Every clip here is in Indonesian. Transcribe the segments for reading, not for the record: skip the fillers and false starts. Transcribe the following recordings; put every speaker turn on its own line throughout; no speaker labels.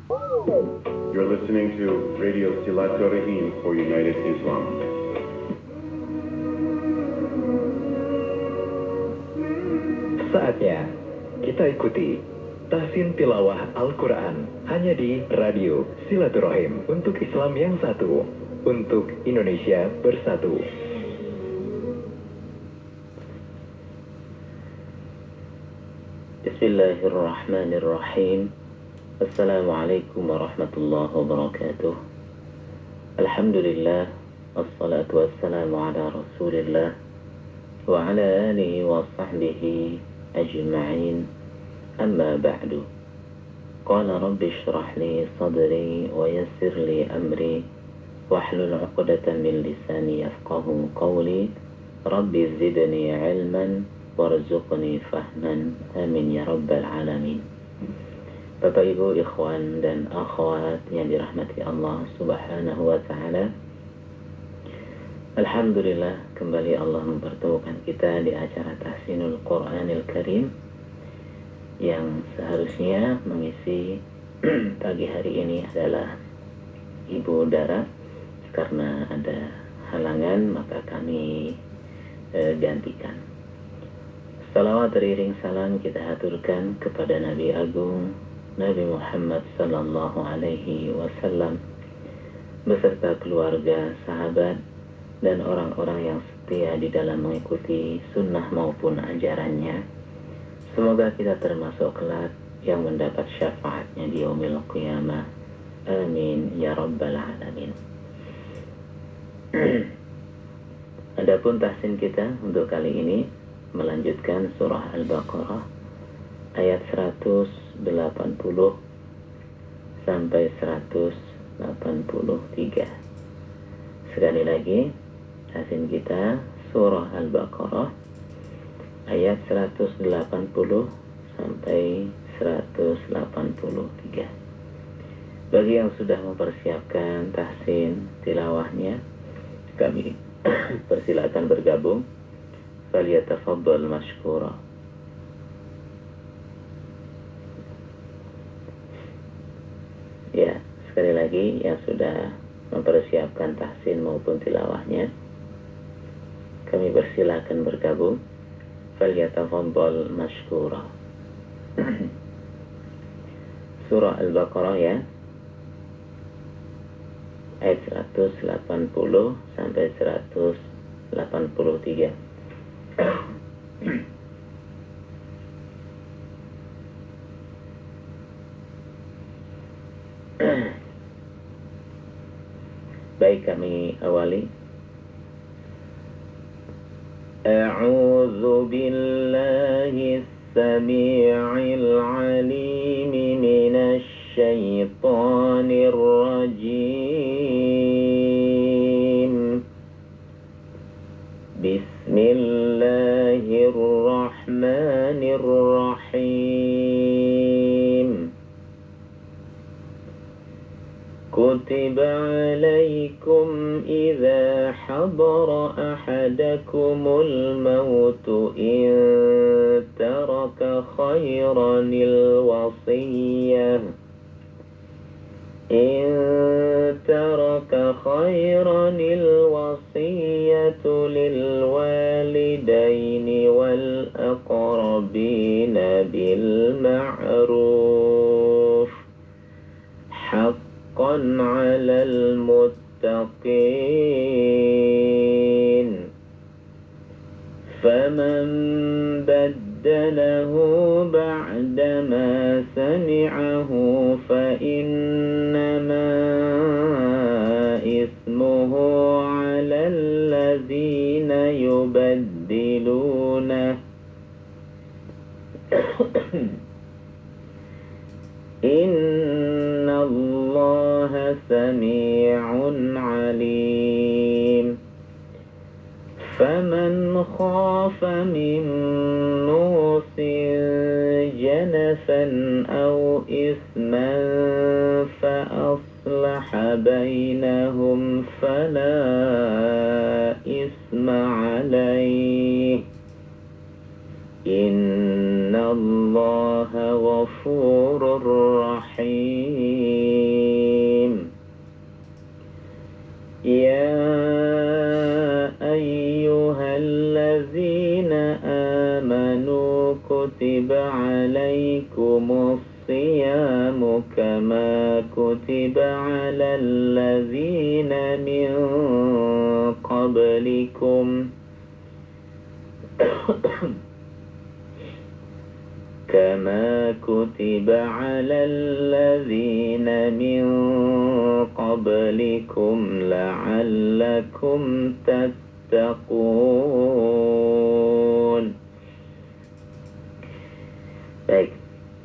You're listening to Radio Silaturahim for United Islam.
Saatnya kita ikuti tahsin tilawah Al-Quran hanya di Radio Silaturahim untuk Islam yang satu, untuk Indonesia bersatu.
Bismillahirrahmanirrahim. Assalamualaikum warahmatullahi wabarakatuh. Alhamdulillah, wassalatu wassalamu ala rasulillah wa ala alihi wa sahbihi ajma'in. Amma ba'du. Qala rabbi shrah li sadri wa yassir li amri wahlul 'uqdatan min lisani yafqahu qawli. Rabbi zidni 'ilman warzuqni fahman. Amin ya rabbal alamin. Bapak Ibu, ikhwan dan akhwat yang dirahmati Allah Subhanahu wa taala. Alhamdulillah, kembali Allah mempertemukan kita di acara Tahsinul Quranil Karim yang seharusnya mengisi pagi hari ini adalah Ibu Dara. Karena ada halangan maka kami gantikan. Salawat beriring salam kita haturkan kepada Nabi Agung Nabi Muhammad sallallahu alaihi wasallam beserta keluarga, sahabat, dan orang-orang yang setia di dalam mengikuti sunnah maupun ajarannya. Semoga kita termasuk kelak yang mendapat syafaatnya di yaumil qiyamah. Amin ya rabbal alamin. Adapun tahsin kita untuk kali ini melanjutkan surah Al-Baqarah ayat 180 sampai 183. Sekali lagi, tahsin kita surah Al-Baqarah ayat 180 sampai 183. Bagi yang sudah mempersiapkan tahsin tilawahnya, kami persilakan bergabung. Falyatafaddal mashkura. Ya, sekali lagi yang sudah mempersiapkan tahsin maupun tilawahnya, kami persilakan bergabung. Falyatafaddal mashkura. Surah Al-Baqarah ya, ayat 180 sampai 183. Baik, kami awali. A'udzu billahi as-sami'il 'alim minasy syaithanir rajim. Bismillahirrahmanirrahim. Kutiba alaikum idza hadara ahadakumul mautu in taraka khairanil wasiyyah lil walidaini wal aqrabina bil ma'ruf haqqan 'alal muttaqin. Faman baddalahu ba'dama sami'ahu fa innama ismuhu 'alal ladzina yubaddilunah. Innallaha sami'un 'alim. Faman khafa min musin janafan aw isman fa aslaha bainahum fala isma 'alayhi. Innallaha ghafurur rahim. عليكم الصيام كما كتب على الذين من قبلكم كما كتب على الذين من قبلكم لعلكم تتقون. Baik,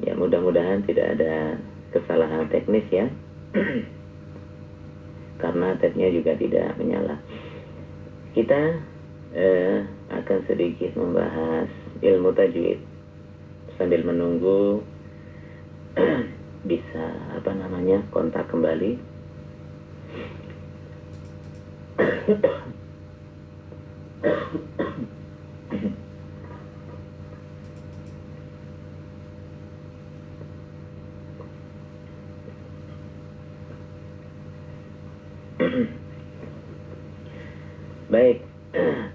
ya mudah-mudahan tidak ada kesalahan teknis ya. Karena tabnya juga tidak menyala. Kita akan sedikit membahas ilmu tajwid sambil menunggu bisa kontak kembali. Baik,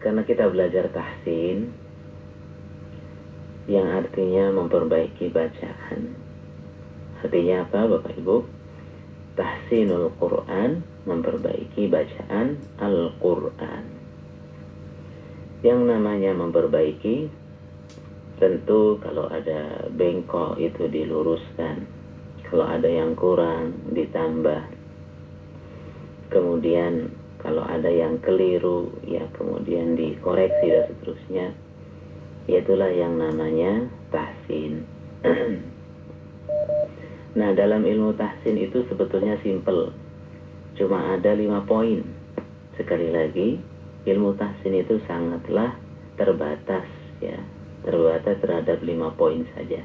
karena kita belajar tahsin yang artinya memperbaiki bacaan. Artinya apa Bapak Ibu? Tahsinul Quran, memperbaiki bacaan Al-Quran. Yang namanya memperbaiki, tentu kalau ada bengkok itu diluruskan, kalau ada yang kurang ditambah, kemudian kalau ada yang keliru ya kemudian dikoreksi dan seterusnya. Itulah yang namanya tahsin. Nah, dalam ilmu tahsin itu sebetulnya simple. Cuma ada 5 poin. Sekali lagi, ilmu tahsin itu sangatlah terbatas ya. Terbatas terhadap 5 poin saja.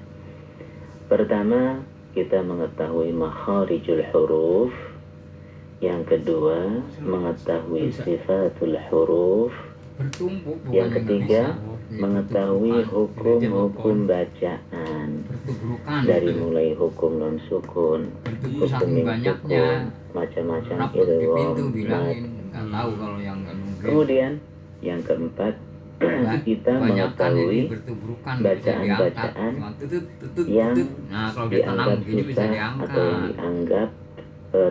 Pertama, kita mengetahui makharijul huruf. Yang kedua, mengetahui sifatul huruf. Yang ketiga, mengetahui hukum-hukum bacaan, dari mulai hukum non sukun, hukum yang sukun, macam-macam itu. Kemudian yang keempat, kita mengetahui bacaan-bacaan yang dianggap susah atau yang dianggap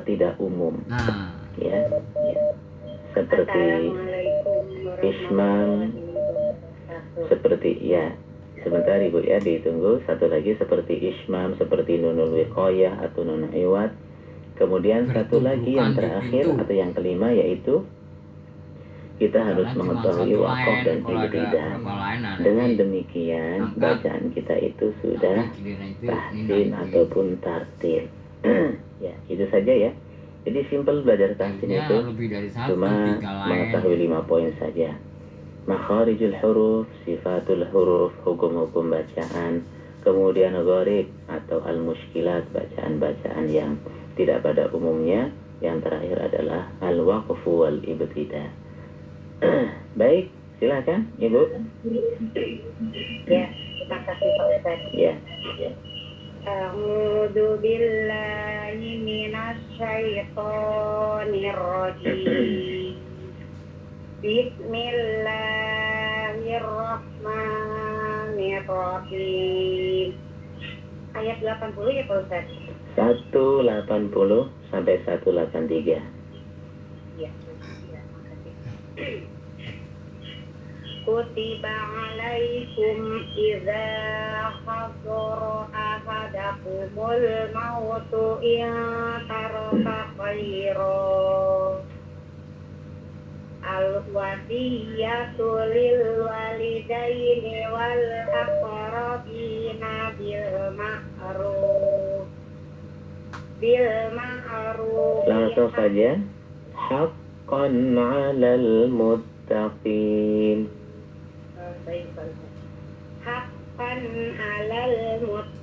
tidak umum, ya. Seperti ismam, seperti ya sebentar Ibu ya, ditunggu. Satu lagi seperti ismam, seperti nunul wiqayah atau nun iwad. Kemudian satu lagi yang terakhir atau yang kelima, yaitu kita harus mengetahui waqaf dan ibtidah. Dengan demikian bacaan kita itu sudah tahsin ataupun tartil. Ya, itu saja ya. Jadi simple belajar tahsin itu cuma mengetahui 5 poin saja. Makharijul huruf, sifatul huruf, hukum-hukum bacaan, kemudian gharib atau al-mushkilat, bacaan-bacaan yang tidak pada umumnya. Yang terakhir adalah al-waqfu wal ibtidah. Baik, silakan Ibu.
Ya, terima kasih Pak Ustaz.
Ya.
A'udzu billahi minasy syaithanir rajim. Bismillahirrahmanirrahim. Ayat 80 ya Pak Ustaz?
180 sampai 183.
Iya, makasih. Kutiba alaikum idza hadara ahadakumul mautu in taraka khairan al-wasiyatu lil walidaini wal aqrabina bil ma'ruf
langsung saja. Haqqan 'alal muttaqin.
Haqqan 'alal muttaqin.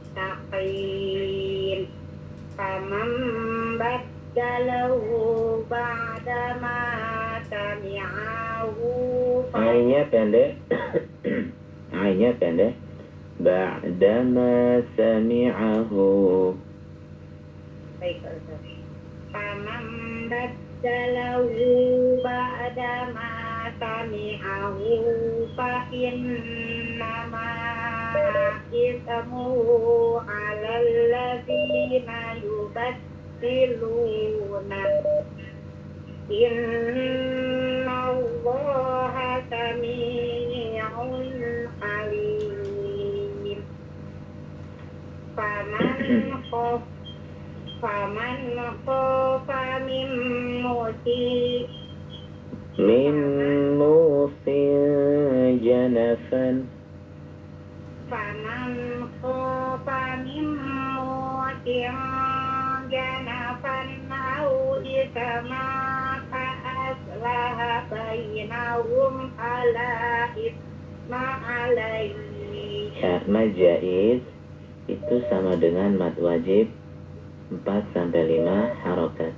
Faman baddalahu ba'da ma sami'ahu.
Ainnya pendek. Ainnya pendek. Ba'da ma sami'ahu.
Baik, Ustaz. Faman baddalahu ba'da ma sami'ahu fa innama ismuhu 'alal ladzina yubaddiluna innallaha sami'un 'alim. Faman khafa min
musil janafan.
Faman khafa min musil janafan au isma fa aslaha bainahum ala isma alaihi.
Mad jaiz itu sama dengan mad wajib 4-5 harokat.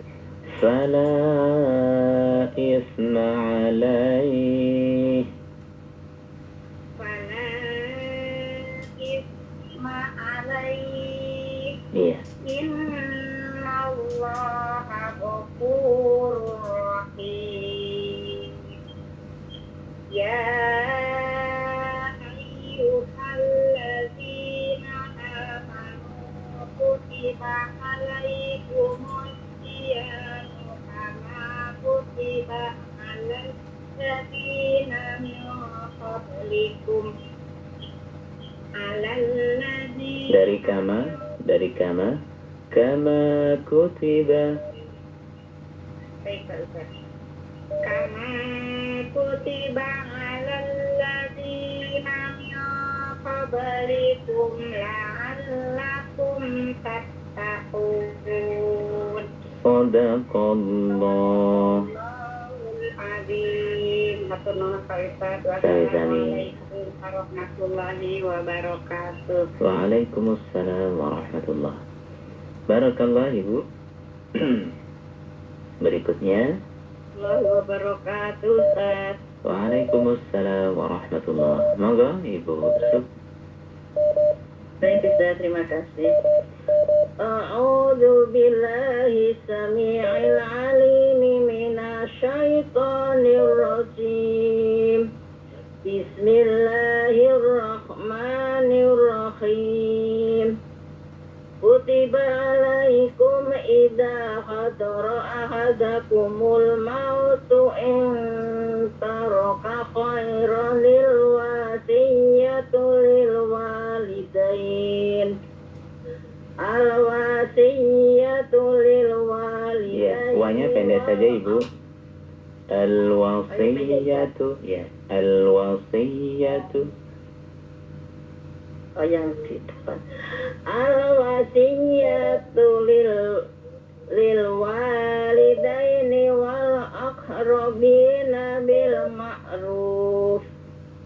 Fala isma alaih.
Fala isma alaih.
Iya.
Innallaha ghafurur rahim. Ya ayyuhalladzina amanu kutiba alaikumus siyamu kama kutiba alal ladzina min qablikum
dari kama kutiba.
Baik, Pak Ustaz. Kama kutiba alal ladzina min qablikum la'allakum tattaqun.
Shadaqallah.
Allahul azim. Matur nuwun Pak Ustaz. Wassalamualaikum warahmatullahi wabarakatuh.
Waalaikumsalam warahmatullahi barakallah Ibu. Berikutnya
wabarakatuh Ustaz.
Waalaikumsalam warahmatullahi. Monggo Ibu Yusuf.
Baik Ustaz, terima kasih. A'udzu billahi samii'il 'aliim minasyaitonir rajim. Bismillahirrahmanirrahim. Kutiba alaikum idza hadara ahadakumul mautu in taraka khairan lil wasiyatu lil walidain. Al wasiyatu lil walidain.
Ya, wanya pendek saja Ibu. Al wasiyatu, ya. Al wasiyatu.
Oh, yang di depan. Al-wasiyatu lil walidaini wal aqrabina bil ma'ruf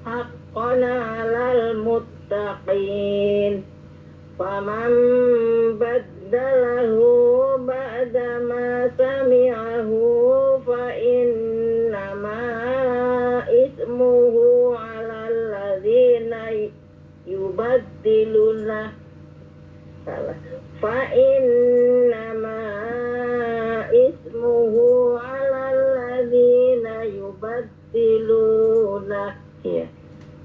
haqqan 'alal muttaqin. Faman baddalahu ba'da ma sami'ahu fa innama ismuhu 'alal ladzina yubaddiluna. Salah. Fa innama ismuhu 'alal ladzina yubaddiluna.
Iya.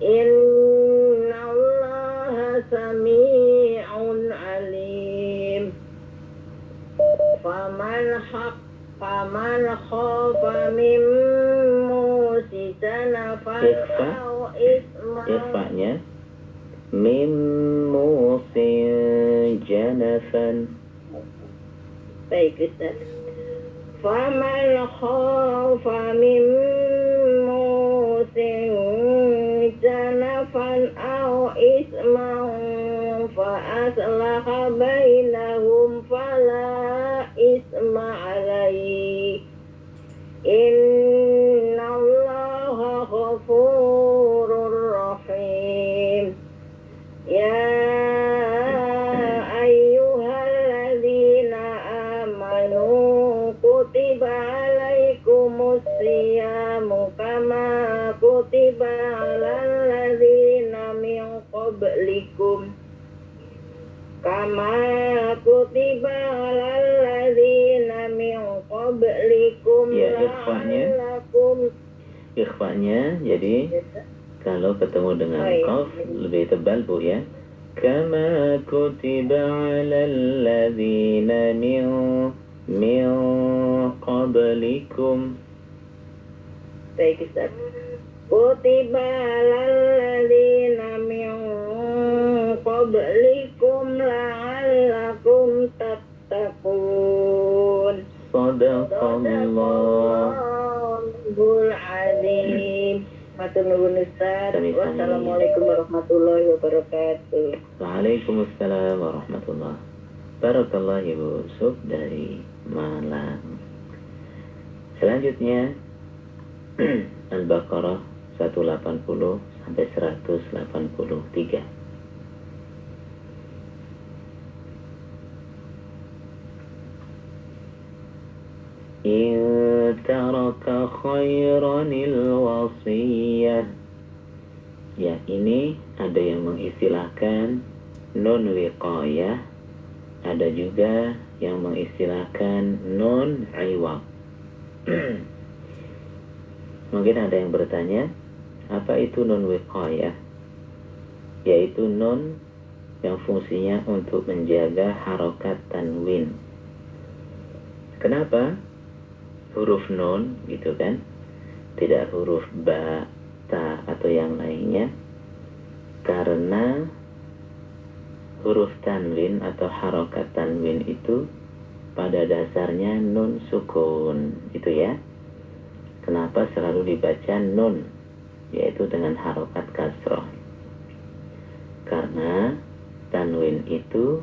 Innallaha sami'un alim. Faman khafa min musitana fa
Ikhfa-nya min musil janafan.
Baik Ustaz. Faman khafa min musil janafan aw isman fa aslaha bainahum fala isma alaihi. Innallaha ghafurur rahim. Ya ayyuhalladzina amanu kutiba alaikumus siyamu kama kutiba alal ladzina min qablikum
Ya, ikhfanya jadi Kalau ketemu dengan
Oh, iya.
qaf lebih tebal Bu ya. Kama kutiba 'alal ladzina min qablikum.
Baik, Ustaz. Kutiba 'alal ladzina min qablikum la'allakum tattaqun. Sadaqallahul azim. Matur nuwun Ustaz.
Sami-sami.
Wassalamualaikum warahmatullahi wabarakatuh.
Waalaikumsalam warahmatullahi wabarakatuh. Barakallah Ibu Sub dari Malang. Selanjutnya Al-Baqarah 180 sampai 183. In taraka khairanil wasiyah. Ya, ini ada yang mengistilahkan nun wiqayah, ada juga yang mengistilahkan nun iwab. Mungkin ada yang bertanya, apa itu nun wiqayah? Yaitu nun yang fungsinya untuk menjaga harokat tanwin. Kenapa huruf nun gitu kan, tidak huruf ba, ta atau yang lainnya? Karena huruf tanwin atau harokat tanwin itu pada dasarnya nun sukun, itu ya. Kenapa selalu dibaca nun, yaitu dengan harokat kasroh? Karena tanwin itu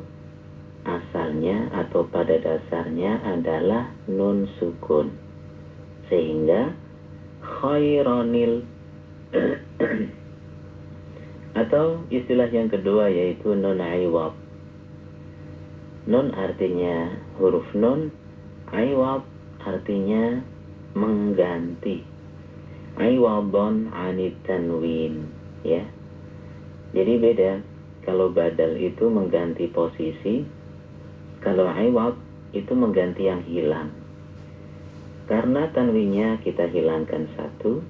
asalnya atau pada dasarnya adalah nun sukun, sehingga khaironil atau istilah yang kedua yaitu nun iwab. Nun artinya huruf nun, iwab artinya mengganti. Iwabon anit tanwin, ya. Jadi beda. Kalau badal itu mengganti posisi, kalau iwab itu mengganti yang hilang. Karena tanwinnya kita hilangkan satu,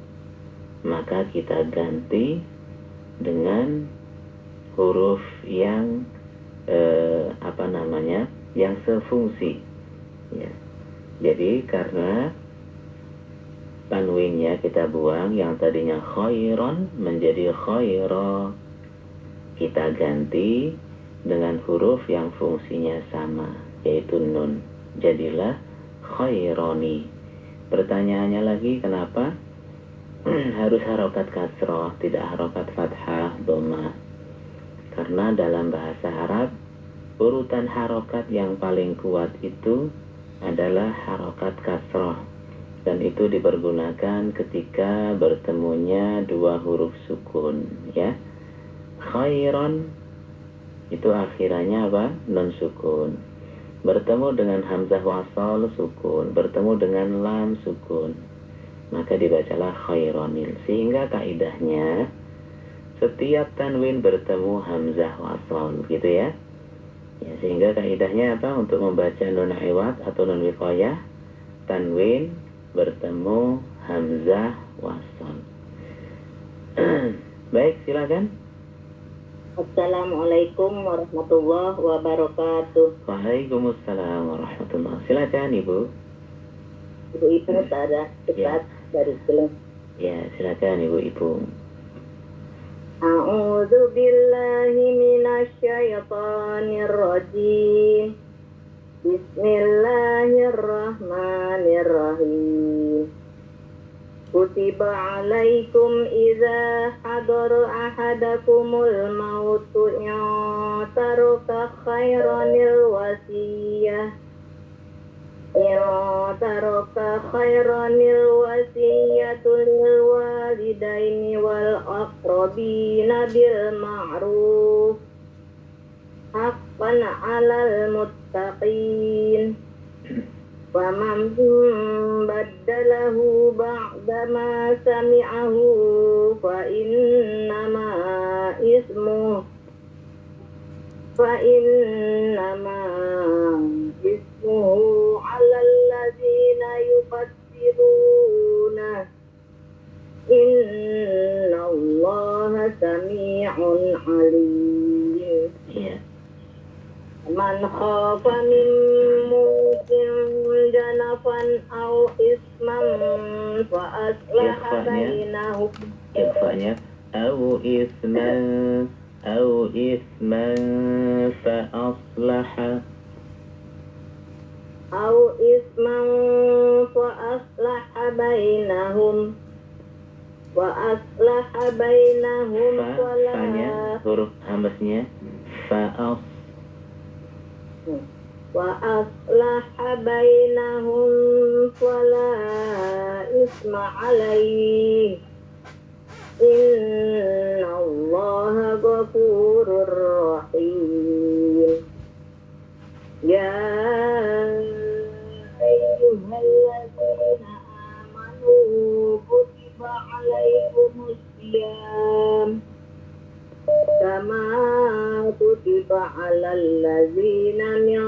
maka kita ganti dengan huruf yang yang sefungsi, ya. Jadi karena tanwinnya kita buang, yang tadinya khairon menjadi khaira, kita ganti dengan huruf yang fungsinya sama, yaitu nun. Jadilah khaironi. Pertanyaannya lagi, kenapa harus harokat kasroh, tidak harokat fathah, dhamma? Karena dalam bahasa Arab, urutan harokat yang paling kuat itu adalah harokat kasroh, dan itu dipergunakan ketika bertemunya dua huruf sukun, ya. Khairon itu akhirannya apa? Nun sukun. Bertemu dengan hamzah wasal sukun, bertemu dengan lam sukun, maka dibacalah khaironil. Sehingga kaidahnya setiap tanwin bertemu hamzah wasal, gitu ya. Ya, sehingga kaidahnya apa? Untuk membaca nun iwad atau nun wiqayah, tanwin bertemu hamzah wasal. Baik, silakan.
Assalamualaikum warahmatullahi wabarakatuh.
Waalaikumsalam warahmatullahi. Silakan Ibu.
Ibu ada dekat dari film.
Ya, silakan Ibu.
A'udzu billahi minasyaitonir rajim. Bismillahirrahmanirrahim. Kutiba alaikum idza hadara ahadakumul mautu in taraka khairanil wasiyah. Lil walidaini wal aqrabina bil ma'ruf haqqan 'alal muttaqin. Wa man baddalahu ba'da ma sami'ahu fa innama ismuhu 'alal ladzina yubaddiluna. Innallaha
Man khafa min musin janafan au isman fa aslaha bainahum.
Ikhfa'nya au isman fa aslaha
Au isman fa aslaha bainahum. Wa aslaha bainahum
fa-nya huruf hamzahnya
wa aslaha bainahum fala isma alaihi innallaha ghafurur rahim. Ya ayyuhalladzina amanu kutiba alaikumus siyam kama kutiba alal ladzina min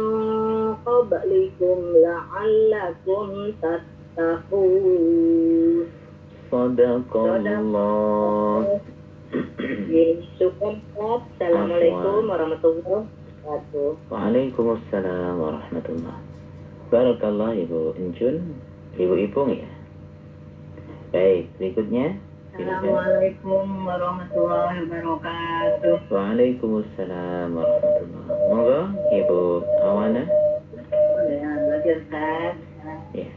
qablikum la'allakum tattaqun.
Sadaqallah.
Cukup. Assalamualaikum warahmatullahi wabarakatuh.
Waalaikumsalam warahmatullah. Barakallah Ibu Encun, Ibu Ipung ya. Baik, berikutnya.
Assalamualaikum warahmatullahi wabarakatuh.
Waalaikumsalam warahmatullah. Monggo Ibu Awana.
Ya, belajar Ustaz.
Ya.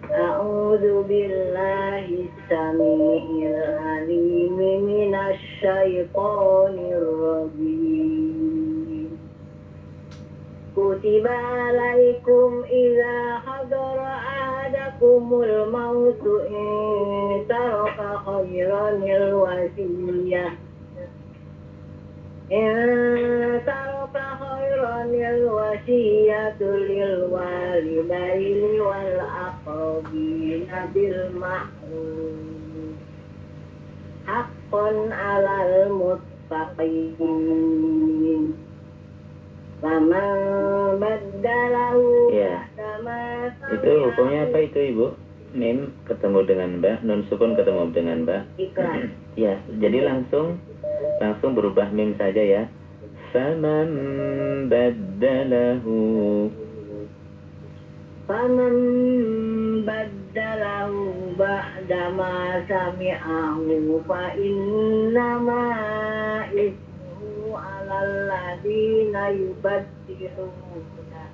A'udzu billahi samii'il 'aliim minasy syaithaanir rajiim. Kutiba 'alaikum idza hadara ahadakumul mautu in taraka khairanil wasiyyah. Lil walidaini wal aqrabina bil ma'ruf haqqan 'alal muttaqin. Faman baddalahu
Ya. Itu hukumnya apa itu Ibu? Mim ketemu dengan ba, nun sukun ketemu dengan ba.
Ikhlas.
Ya, jadi langsung berubah mim saja ya. Faman baddalahu.
Faman baddalahu ba'dama sami'ahu fa innama ismuhu 'alal ladzina yubaddiluna.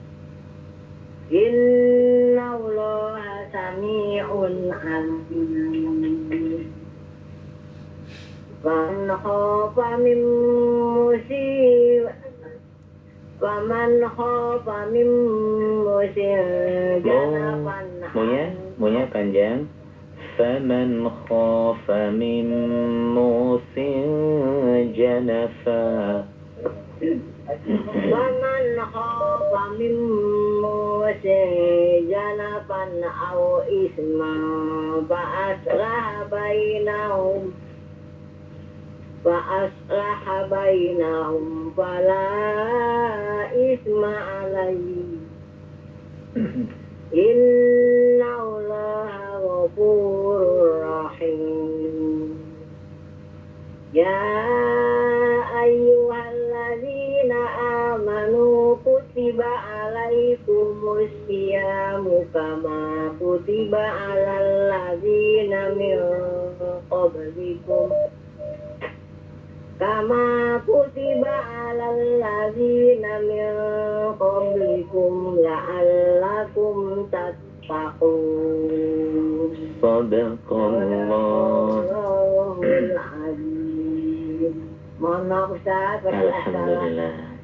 Innallaha sami'un 'alim. Faman khafa min
Munya panjang. Faman khafa min musin janafa.
Waman khafa min musin janafan au isma fa'aslaha bainahum fala isma alaihi innallaha ghafurur rahim. Ya ayyuhalladzina amanu kutiba alaikumus siyamu kama kutiba alal ladzina min qablikum la'allakum tattaqun. Sadaqallahul azim. Mohon maaf Ustaz.
Alhamdulillah.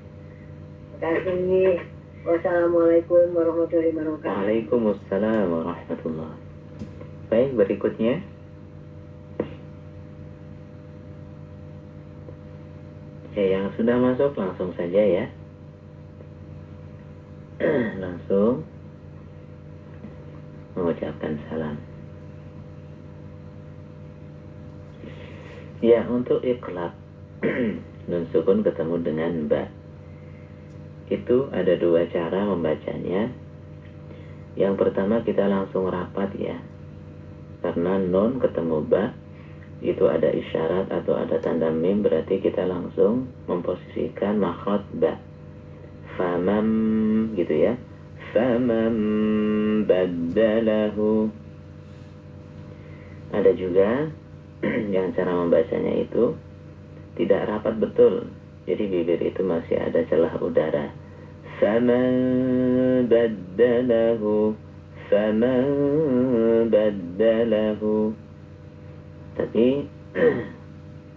Terima kasih. Wassalamualaikum warahmatullahi wabarakatuh.
Waalaikumsalam warahmatullah. Baik, berikutnya. Yang sudah masuk langsung saja ya. Langsung mengucapkan salam. Ya, untuk iqlab nun sukun ketemu dengan ba. Itu ada dua cara membacanya. Yang pertama kita langsung rapat ya. Karena nun ketemu ba itu ada isyarat atau ada tanda mim, berarti kita langsung memposisikan makhraj ba. famam gitu ya. Famam baddalahu. Ada juga yang cara membacanya itu tidak rapat betul. Jadi bibir itu masih ada celah udara. Faman baddalahu, faman baddalahu. Tapi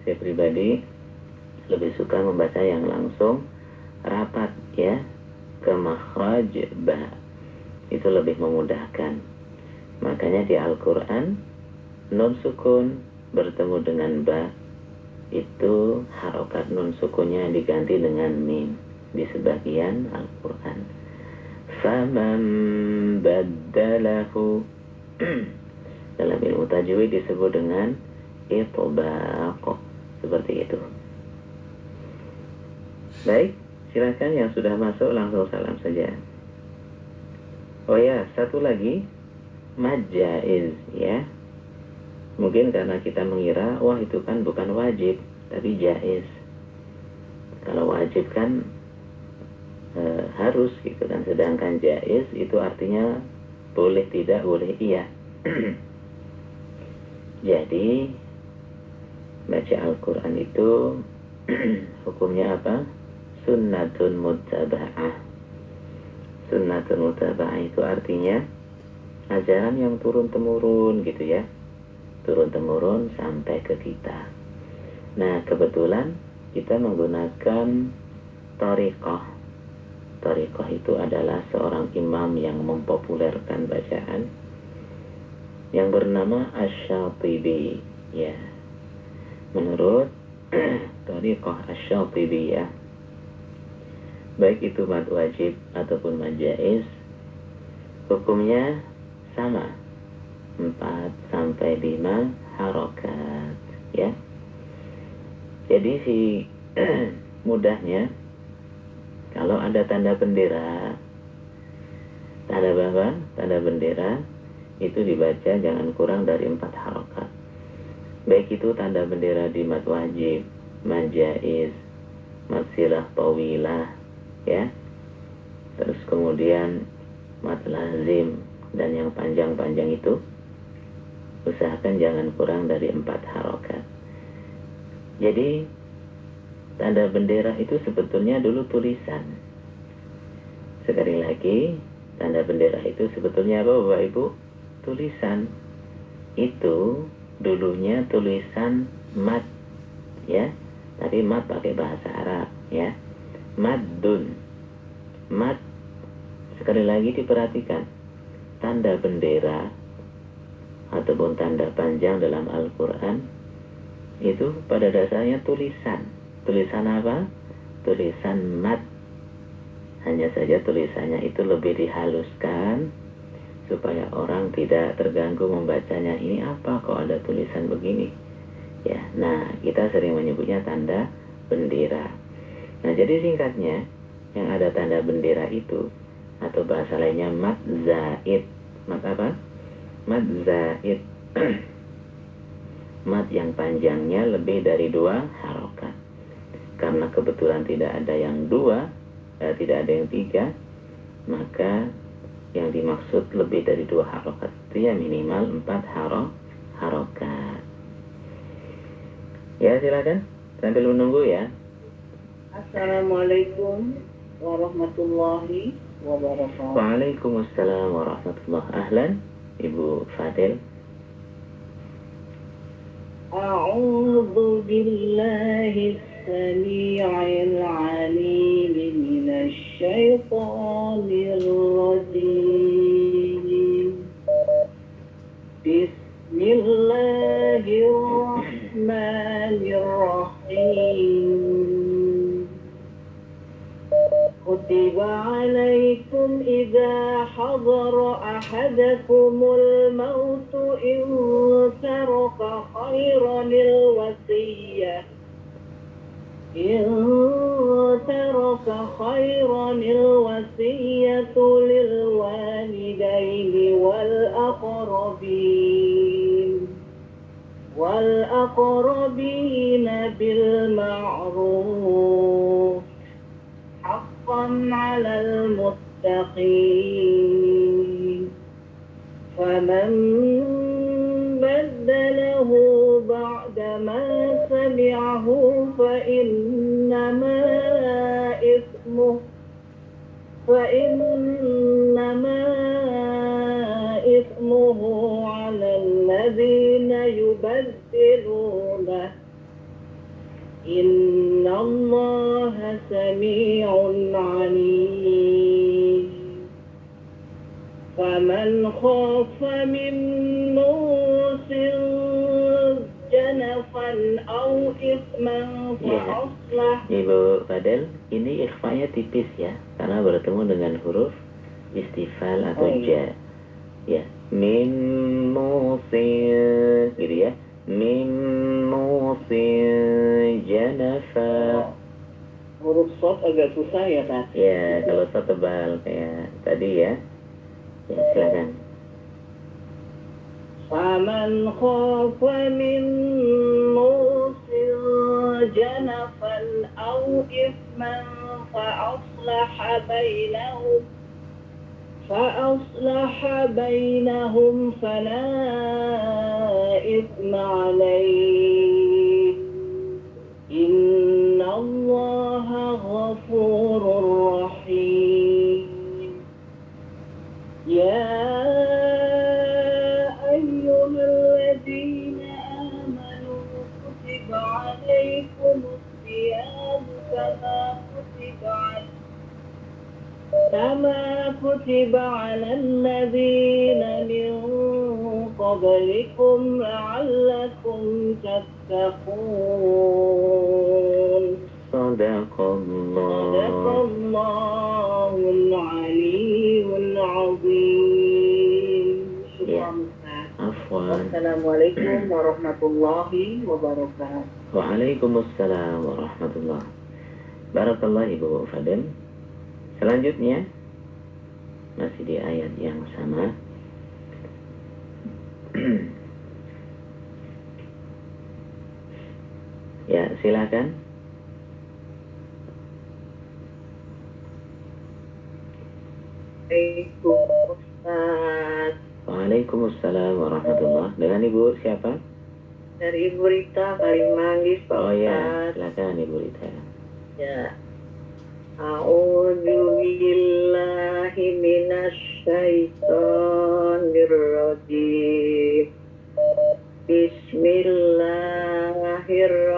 saya pribadi lebih suka membaca yang langsung rapat ya, ke makhraj ba. Itu lebih memudahkan. Makanya di Al-Quran nun sukun bertemu dengan ba, itu harokat nun sukunnya diganti dengan mim di sebagian Al-Quran. Faman baddalahu dalam ilmu tajwid disebut dengan itbaq, seperti itu. Baik, silakan yang sudah masuk langsung salam saja. Oh ya, satu lagi mad jaiz ya. Mungkin karena kita mengira wah itu kan bukan wajib, tapi jaiz. Kalau wajib kan harus gitu kan, sedangkan jaiz itu artinya boleh tidak, boleh iya. Jadi baca Al-Quran itu hukumnya apa? Sunnatun muttaba'ah. Sunnatun muttaba'ah itu artinya ajaran yang turun-temurun gitu ya, turun-temurun sampai ke kita. Nah kebetulan kita menggunakan thariqah. Thariqah itu adalah seorang imam yang mempopulerkan bacaan yang bernama Asy-Syatibi ya. Menurut thariqah Asy-Syatibiyah, baik itu mad wajib ataupun mad jaiz, hukumnya sama, 4 sampai 5 harokat ya. Jadi si mudahnya kalau ada tanda bendera, tanda apa? Tanda bendera itu dibaca jangan kurang dari 4 harokat. Baik itu tanda bendera di mad wajib, mad jaiz, mad silah tawilah ya. Terus kemudian mad lazim dan yang panjang-panjang itu usahakan jangan kurang dari 4 harokat. Jadi tanda bendera itu sebetulnya dulu tulisan. Sekali lagi, tanda bendera itu sebetulnya apa Bapak Ibu? Tulisan. Itu dulunya tulisan mad ya. Tapi mad pakai bahasa Arab ya. Maddun. Mad, sekali lagi diperhatikan, tanda bendera ataupun tanda panjang dalam Al-Quran itu pada dasarnya tulisan. Tulisan apa? Tulisan mad. Hanya saja tulisannya itu lebih dihaluskan supaya orang tidak terganggu membacanya. Ini apa kok ada tulisan begini? Ya, nah kita sering menyebutnya tanda bendera. Nah jadi singkatnya yang ada tanda bendera itu atau bahasa lainnya mad zaid. Mad apa? Mad zaid. Mad yang panjangnya lebih dari 2 harokat. Karena kebetulan tidak ada yang 2, tidak ada yang 3, maka yang dimaksud lebih dari 2 harokat itu ya minimal 4 harokat. Ya silakan sambil menunggu ya.
Assalamualaikum warahmatullahi wabarakatuh.
Waalaikumsalam warahmatullahi. Ahlan Ibu Fadil.
A'udzu billahi as-sami'il 'alim minasy syaithanir rajim. Bismillahirrahmanirrahim. Kutiba 'alaikum idza hadara ahadakumul mautu in taraka khairanil wasiyah lil walidaini wal aqrabin bil ma'ruf حقا حقا على المتقين فمن بدله بعدما سمعه فإنما إثمه على الذين يبدلونه إن الله سميع عليم فمن خاف من موص جنفا أو إثما فأصلح.
Ibu Fadel, ini ikhfanya tipis ya, karena bertemu dengan huruf istifal atau ja. Ya, min musil, gitu ya. Min musil janafa.
Huruf shad agak susah ya, Tat?
Ya, kalau shad tebal kayak tadi ya. Ya, silakan.
Faman khafa min musil janafan aw ithman فأصلح بينهم فلا إثم عليه إن الله غفور رحيم يا أيها الذين آمنوا كتب عليكم الصيام كما كتب على الذين من قبلكم لعلكم تتقون
صدق
الله العلي العظيم.
Ya, afwan.
Assalamualaikum warahmatullahi wabarakatuh.
Waalaikumsalam warahmatullahi Barakallah Ibu Fadel. Selanjutnya masih di ayat yang sama. Ya, silakan. Waalaikumsalam warahmatullahi. Dengan Ibu siapa?
Dari Ibu Rita Kalimanggis, Pak
Oh ya,
Ustaz.
silakan Ibu Rita.
Ya. A'udzu billahi minasy syaithanir rajim. Bismillahirrahmanirrahim.